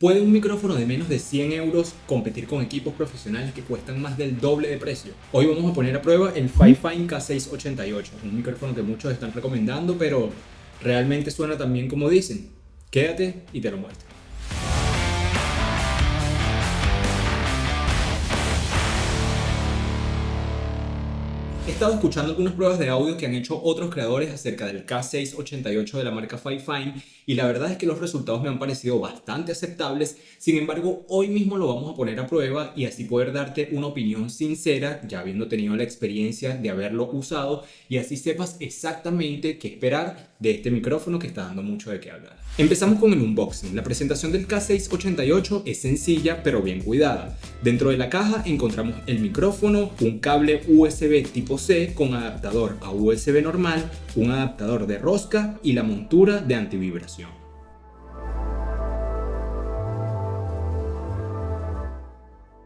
¿Puede un micrófono de menos de 100 euros competir con equipos profesionales que cuestan más del doble de precio? Hoy vamos a poner a prueba el Fifine K688, un micrófono que muchos están recomendando, pero ¿realmente suena tan bien como dicen? Quédate y te lo muestro. He estado escuchando algunas pruebas de audio que han hecho otros creadores acerca del K688 de la marca Fifine y la verdad es que los resultados me han parecido bastante aceptables. Sin embargo, hoy mismo lo vamos a poner a prueba y así poder darte una opinión sincera, ya habiendo tenido la experiencia de haberlo usado, y así sepas exactamente qué esperar de este micrófono que está dando mucho de qué hablar. Empezamos con el unboxing. La presentación del K688 es sencilla pero bien cuidada. Dentro de la caja encontramos el micrófono, un cable USB tipo C con adaptador a USB normal, un adaptador de rosca y la montura de antivibración.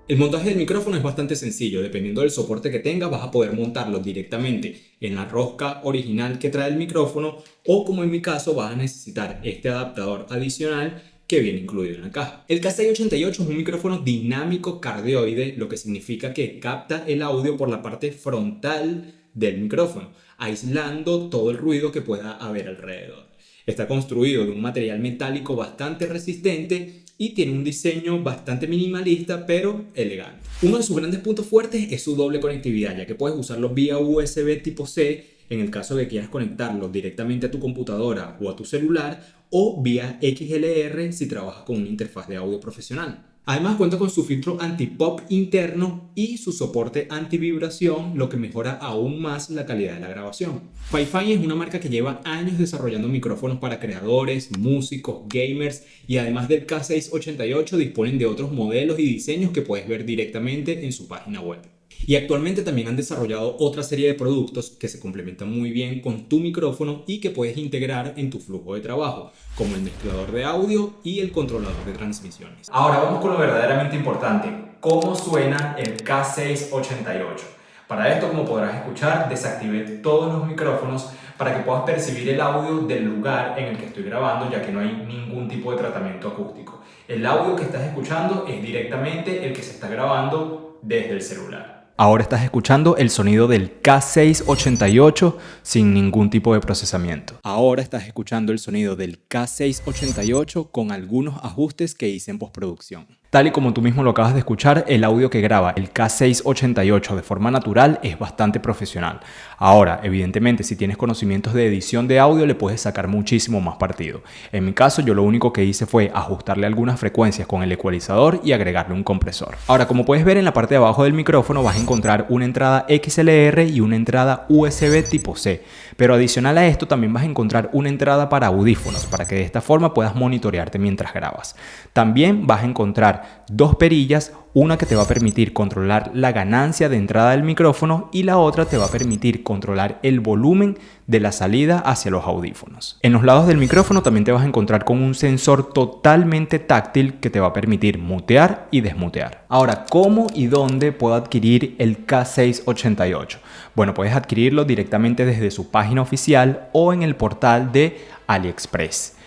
El montaje del micrófono es bastante sencillo. Dependiendo del soporte que tengas, vas a poder montarlo directamente en la rosca original que trae el micrófono, o como en mi caso vas a necesitar este adaptador adicional que viene incluido en la caja. El K688 es un micrófono dinámico cardioide, lo que significa que capta el audio por la parte frontal del micrófono, aislando todo el ruido que pueda haber alrededor. Está construido de un material metálico bastante resistente y tiene un diseño bastante minimalista pero elegante. Uno de sus grandes puntos fuertes es su doble conectividad, ya que puedes usarlo vía USB tipo C en el caso de que quieras conectarlo directamente a tu computadora o a tu celular, o vía XLR si trabajas con una interfaz de audio profesional. Además cuenta con su filtro anti-pop interno y su soporte anti-vibración, lo que mejora aún más la calidad de la grabación. Fifine es una marca que lleva años desarrollando micrófonos para creadores, músicos, gamers, y además del K688 disponen de otros modelos y diseños que puedes ver directamente en su página web. Y actualmente también han desarrollado otra serie de productos que se complementan muy bien con tu micrófono y que puedes integrar en tu flujo de trabajo, como el mezclador de audio y el controlador de transmisiones. Ahora vamos con lo verdaderamente importante: ¿cómo suena el K688? Para esto, como podrás escuchar, desactivé todos los micrófonos para que puedas percibir el audio del lugar en el que estoy grabando, ya que no hay ningún tipo de tratamiento acústico. El audio que estás escuchando es directamente el que se está grabando desde el celular. Ahora estás escuchando el sonido del K688 sin ningún tipo de procesamiento. Ahora estás escuchando el sonido del K688 con algunos ajustes que hice en postproducción. Tal y como tú mismo lo acabas de escuchar, el audio que graba el K688 de forma natural es bastante profesional. Ahora, evidentemente, si tienes conocimientos de edición de audio, le puedes sacar muchísimo más partido. En mi caso, yo lo único que hice fue ajustarle algunas frecuencias con el ecualizador y agregarle un compresor. Ahora, como puedes ver en la parte de abajo del micrófono, vas a encontrar una entrada XLR y una entrada USB tipo C. Pero adicional a esto, también vas a encontrar una entrada para audífonos, para que de esta forma puedas monitorearte mientras grabas. También vas a encontrar dos perillas, una que te va a permitir controlar la ganancia de entrada del micrófono y la otra te va a permitir controlar el volumen de la salida hacia los audífonos. En los lados del micrófono también te vas a encontrar con un sensor totalmente táctil que te va a permitir mutear y desmutear. Ahora, ¿cómo y dónde puedo adquirir el K688? Bueno, puedes adquirirlo directamente desde su página oficial o en el portal de AliExpress.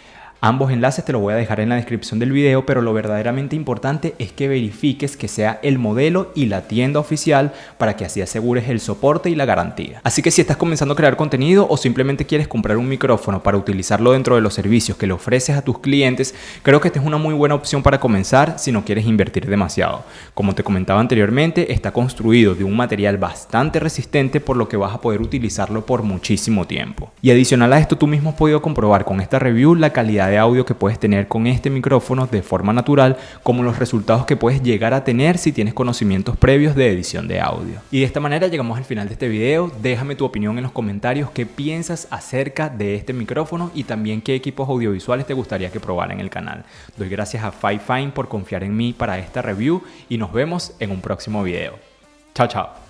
Ambos enlaces te los voy a dejar en la descripción del video, pero lo verdaderamente importante es que verifiques que sea el modelo y la tienda oficial para que así asegures el soporte y la garantía. Así que si estás comenzando a crear contenido o simplemente quieres comprar un micrófono para utilizarlo dentro de los servicios que le ofreces a tus clientes, creo que esta es una muy buena opción para comenzar si no quieres invertir demasiado. Como te comentaba anteriormente, está construido de un material bastante resistente, por lo que vas a poder utilizarlo por muchísimo tiempo. Y adicional a esto, tú mismo has podido comprobar con esta review la calidad de audio que puedes tener con este micrófono de forma natural, como los resultados que puedes llegar a tener si tienes conocimientos previos de edición de audio. Y de esta manera llegamos al final de este video. Déjame tu opinión en los comentarios, qué piensas acerca de este micrófono y también qué equipos audiovisuales te gustaría que probara en el canal. Doy gracias a Fifine por confiar en mí para esta review y nos vemos en un próximo video. Chao, chao.